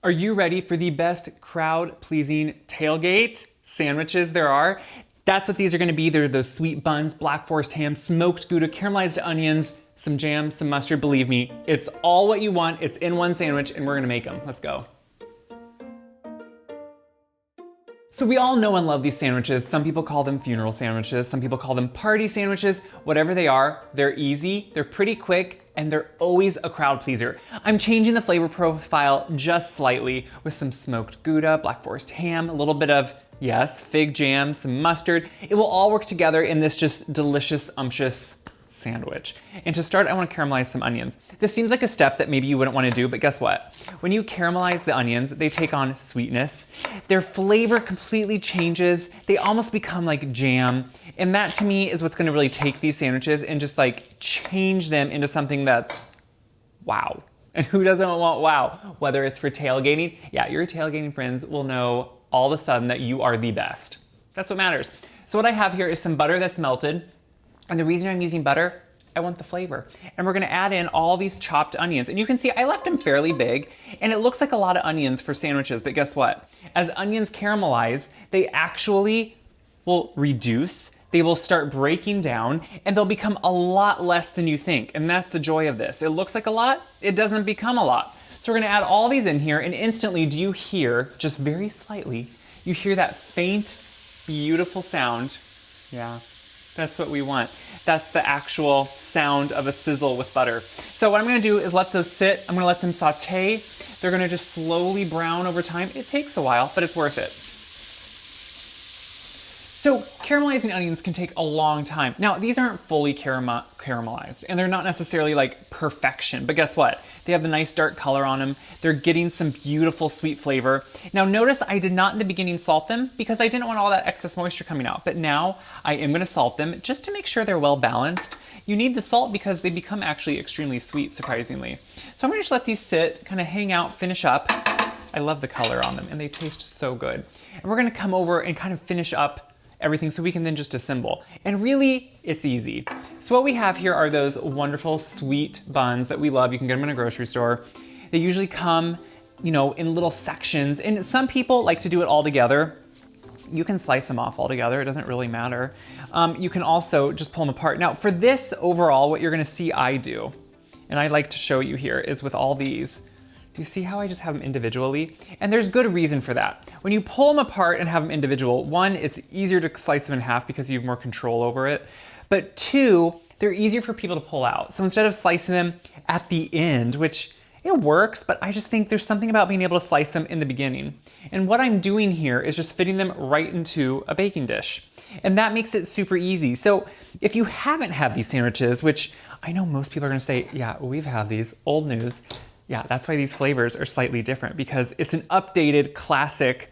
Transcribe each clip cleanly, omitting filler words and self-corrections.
Are you ready for the best crowd-pleasing tailgate sandwiches there are? That's what these are gonna be. They're those sweet buns, black forest ham, smoked Gouda, caramelized onions, some jam, some mustard. Believe me, it's all what you want. It's in one sandwich and we're gonna make them. Let's go. So we all know and love these sandwiches. Some people call them funeral sandwiches. Some people call them party sandwiches. Whatever they are, they're easy, they're pretty quick, and they're always a crowd pleaser. I'm changing the flavor profile just slightly with some smoked Gouda, black forest ham, a little bit of, yes, fig jam, some mustard. It will all work together in this just delicious, umptious sandwich. And to start, I want to caramelize some onions. This seems like a step that maybe you wouldn't want to do, but guess what? When you caramelize the onions, they take on sweetness. Their flavor completely changes. They almost become like jam. And that to me is what's going to really take these sandwiches and just like change them into something that's wow. And who doesn't want wow? Whether it's for tailgating, yeah, your tailgating friends will know all of a sudden that you are the best. That's what matters. So what I have here is some butter that's melted. And the reason I'm using butter, I want the flavor. And we're gonna add in all these chopped onions. And you can see I left them fairly big, and it looks like a lot of onions for sandwiches, but guess what? As onions caramelize, they actually will reduce, they will start breaking down, and they'll become a lot less than you think. And that's the joy of this. It looks like a lot, it doesn't become a lot. So we're gonna add all these in here, and instantly do you hear, just very slightly, you hear that faint, beautiful sound. Yeah. That's what we want. That's the actual sound of a sizzle with butter. So what I'm gonna do is let those sit. I'm gonna let them saute. They're gonna just slowly brown over time. It takes a while, but it's worth it. So caramelizing onions can take a long time. Now, these aren't fully caramelized, and they're not necessarily like perfection, but guess what? They have the nice dark color on them. They're getting some beautiful sweet flavor. Now notice I did not in the beginning salt them because I didn't want all that excess moisture coming out, but now I am gonna salt them just to make sure they're well balanced. You need the salt because they become actually extremely sweet, surprisingly. So I'm gonna just let these sit, kind of hang out, finish up. I love the color on them and they taste so good. And we're gonna come over and kind of finish up everything so we can then just assemble. And really, it's easy. So what we have here are those wonderful sweet buns that we love. You can get them in a grocery store. They usually come, you know, in little sections. And some people like to do it all together. You can slice them off all together. It doesn't really matter. You can also just pull them apart. Now for this overall, what you're gonna see I do, and I'd like to show you here, is with all these, do you see how I just have them individually? And there's good reason for that. When you pull them apart and have them individual, one, it's easier to slice them in half because you have more control over it. But two, they're easier for people to pull out. So instead of slicing them at the end, which it works, but I just think there's something about being able to slice them in the beginning. And what I'm doing here is just fitting them right into a baking dish. And that makes it super easy. So if you haven't had these sandwiches, which I know most people are gonna say, yeah, we've had these, old news. Yeah, that's why these flavors are slightly different because it's an updated classic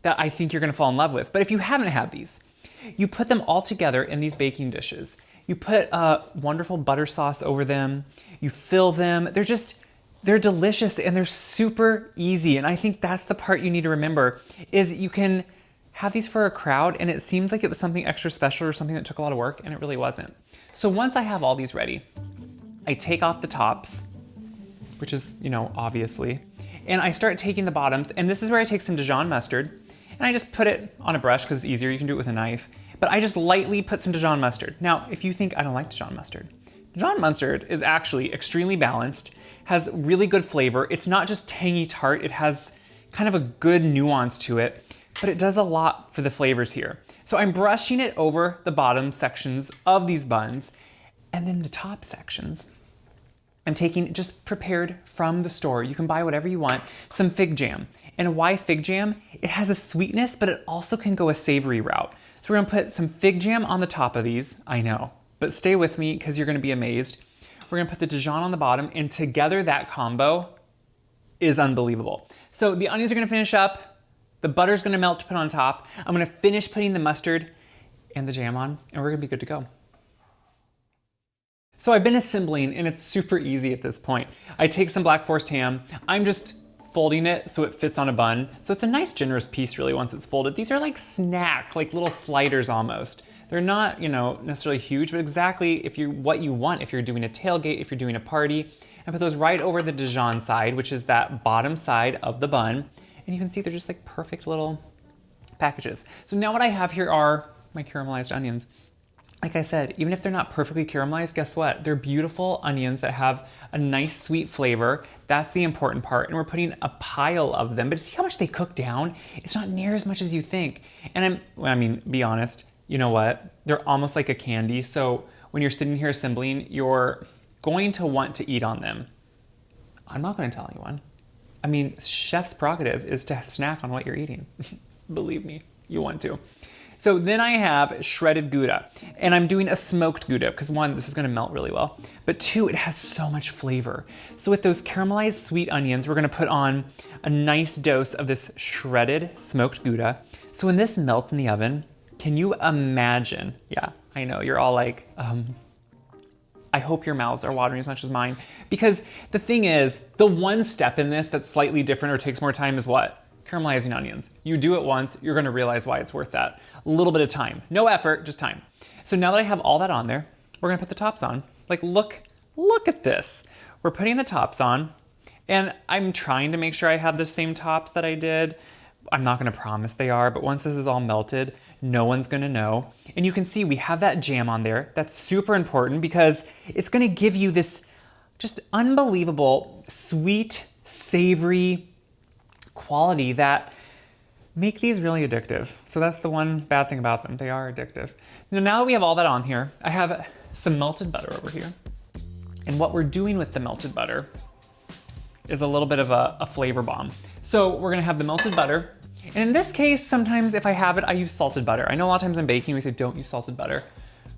that I think you're gonna fall in love with. But if you haven't had these, you put them all together in these baking dishes. You put a wonderful butter sauce over them, you fill them. They're delicious and they're super easy. And I think that's the part you need to remember is you can have these for a crowd and it seems like it was something extra special or something that took a lot of work and it really wasn't. So once I have all these ready, I take off the tops, which is, you know, obviously. And I start taking the bottoms, and this is where I take some Dijon mustard, and I just put it on a brush because it's easier, you can do it with a knife. But I just lightly put some Dijon mustard. Now, if you think I don't like Dijon mustard is actually extremely balanced, has really good flavor. It's not just tangy tart, it has kind of a good nuance to it, but it does a lot for the flavors here. So I'm brushing it over the bottom sections of these buns, and then the top sections, I'm taking just prepared from the store. You can buy whatever you want, some fig jam. And why fig jam? It has a sweetness, but it also can go a savory route. So we're gonna put some fig jam on the top of these, I know, but stay with me because you're gonna be amazed. We're gonna put the Dijon on the bottom and together that combo is unbelievable. So the onions are gonna finish up, the butter's gonna melt to put on top. I'm gonna finish putting the mustard and the jam on and we're gonna be good to go. So I've been assembling and it's super easy at this point. I take some black forest ham, I'm just folding it so it fits on a bun. So it's a nice generous piece really once it's folded. These are like snack, like little sliders almost. They're not, you know, necessarily huge, but exactly what you want if you're doing a tailgate, if you're doing a party. and put those right over the Dijon side, which is that bottom side of the bun. And you can see they're just like perfect little packages. So now what I have here are my caramelized onions. Like I said, even if they're not perfectly caramelized, guess what? They're beautiful onions that have a nice sweet flavor. That's the important part. And we're putting a pile of them, but see how much they cook down? It's not near as much as you think. And be honest, you know what? They're almost like a candy. So when you're sitting here assembling, you're going to want to eat on them. I'm not going to tell anyone. I mean, chef's prerogative is to snack on what you're eating. Believe me, you want to. So then I have shredded Gouda, and I'm doing a smoked Gouda because one, this is gonna melt really well, but two, it has so much flavor. So with those caramelized sweet onions, we're gonna put on a nice dose of this shredded smoked Gouda. So when this melts in the oven, can you imagine? Yeah, I know, you're all like, I hope your mouths are watering as much as mine. Because the thing is, the one step in this that's slightly different or takes more time is what? Caramelizing onions. You do it once, you're gonna realize why it's worth that. A little bit of time. No effort, just time. So now that I have all that on there, we're gonna put the tops on. Like, look at this. We're putting the tops on, and I'm trying to make sure I have the same tops that I did. I'm not gonna promise they are, but once this is all melted, no one's gonna know. And you can see we have that jam on there. That's super important because it's gonna give you this just unbelievable, sweet, savory quality that make these really addictive. So that's the one bad thing about them. They are addictive. Now that we have all that on here, I have some melted butter over here. And what we're doing with the melted butter is a little bit of a flavor bomb. So we're gonna have the melted butter. And in this case, sometimes if I have it, I use salted butter. I know a lot of times in baking, we say don't use salted butter.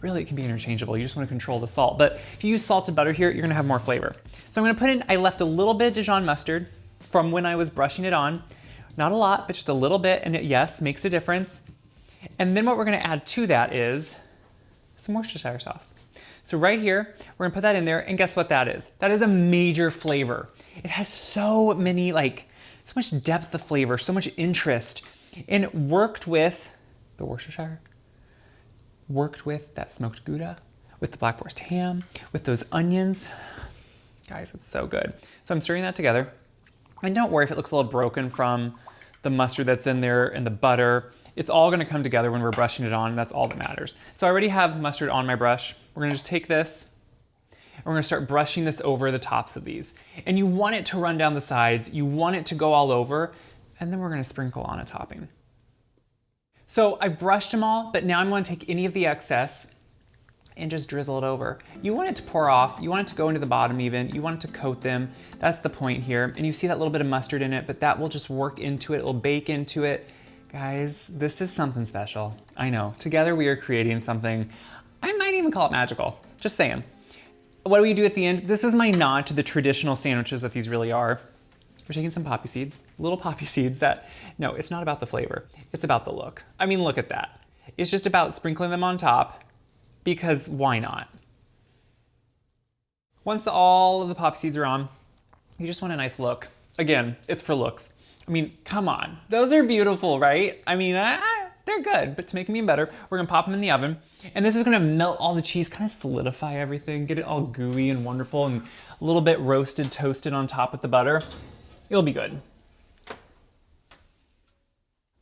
Really, it can be interchangeable. You just wanna control the salt. But if you use salted butter here, you're gonna have more flavor. So I'm gonna put in, I left a little bit of Dijon mustard from when I was brushing it on. Not a lot, but just a little bit, and it, yes, makes a difference. And then what we're gonna add to that is some Worcestershire sauce. So right here, we're gonna put that in there, and guess what that is? That is a major flavor. It has so many, so much depth of flavor, so much interest, and it worked with the Worcestershire, worked with that smoked Gouda, with the black forest ham, with those onions. Guys, it's so good. So I'm stirring that together. And don't worry if it looks a little broken from the mustard that's in there and the butter. It's all gonna come together when we're brushing it on. That's all that matters. So I already have mustard on my brush. We're gonna just take this and we're gonna start brushing this over the tops of these. And you want it to run down the sides. You want it to go all over. And then we're gonna sprinkle on a topping. So I've brushed them all, but now I'm gonna take any of the excess and just drizzle it over. You want it to pour off, you want it to go into the bottom even, you want it to coat them. That's the point here. And you see that little bit of mustard in it, but that will just work into it, it'll bake into it. Guys, this is something special. I know, together we are creating something, I might even call it magical, just saying. What do we do at the end? This is my nod to the traditional sandwiches that these really are. We're taking some poppy seeds, little poppy seeds that, no, it's not about the flavor, it's about the look. I mean, look at that. It's just about sprinkling them on top, because why not? Once all of the poppy seeds are on, you just want a nice look. Again, it's for looks. I mean, come on. Those are beautiful, right? I mean, they're good, but to make them even better, we're gonna pop them in the oven. And this is gonna melt all the cheese, kind of solidify everything, get it all gooey and wonderful and a little bit roasted, toasted on top with the butter. It'll be good.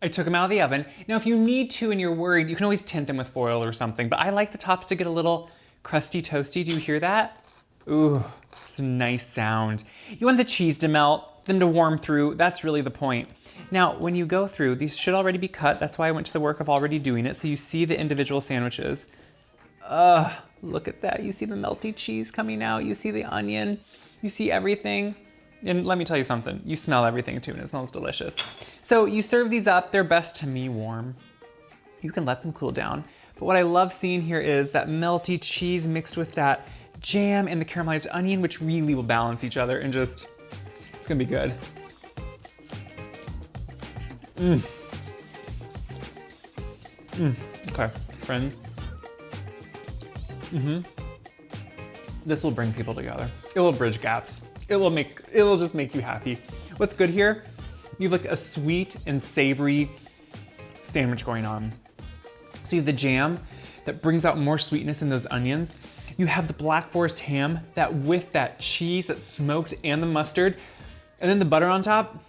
I took them out of the oven. Now, if you need to and you're worried, you can always tint them with foil or something, but I like the tops to get a little crusty toasty. Do you hear that? Ooh, it's a nice sound. You want the cheese to melt, them to warm through. That's really the point. Now, when you go through, these should already be cut. That's why I went to the work of already doing it. So you see the individual sandwiches. Look at that. You see the melty cheese coming out. You see the onion. You see everything. And let me tell you something, you smell everything too, and it smells delicious. So you serve these up, they're best to me warm. You can let them cool down. But what I love seeing here is that melty cheese mixed with that jam and the caramelized onion, which really will balance each other and just, it's gonna be good. Okay, friends. This will bring people together. It will bridge gaps. It will just make you happy. What's good here? You have like a sweet and savory sandwich going on. So you have the jam that brings out more sweetness in those onions. You have the Black Forest ham that with that cheese that's smoked and the mustard, and then the butter on top.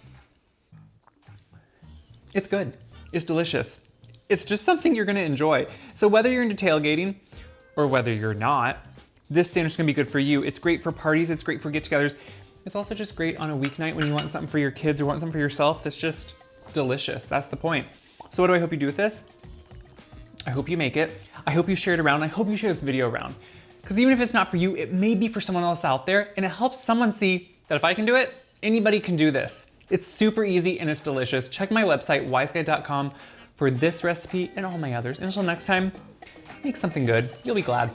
It's good. It's delicious. It's just something you're gonna enjoy. So whether you're into tailgating or whether you're not, this sandwich is gonna be good for you. It's great for parties, it's great for get-togethers. It's also just great on a weeknight when you want something for your kids or want something for yourself that's just delicious. That's the point. So what do I hope you do with this? I hope you make it. I hope you share it around. I hope you share this video around. Because even if it's not for you, it may be for someone else out there, and it helps someone see that if I can do it, anybody can do this. It's super easy and it's delicious. Check my website, wiseguy.com, for this recipe and all my others. And until next time, make something good. You'll be glad.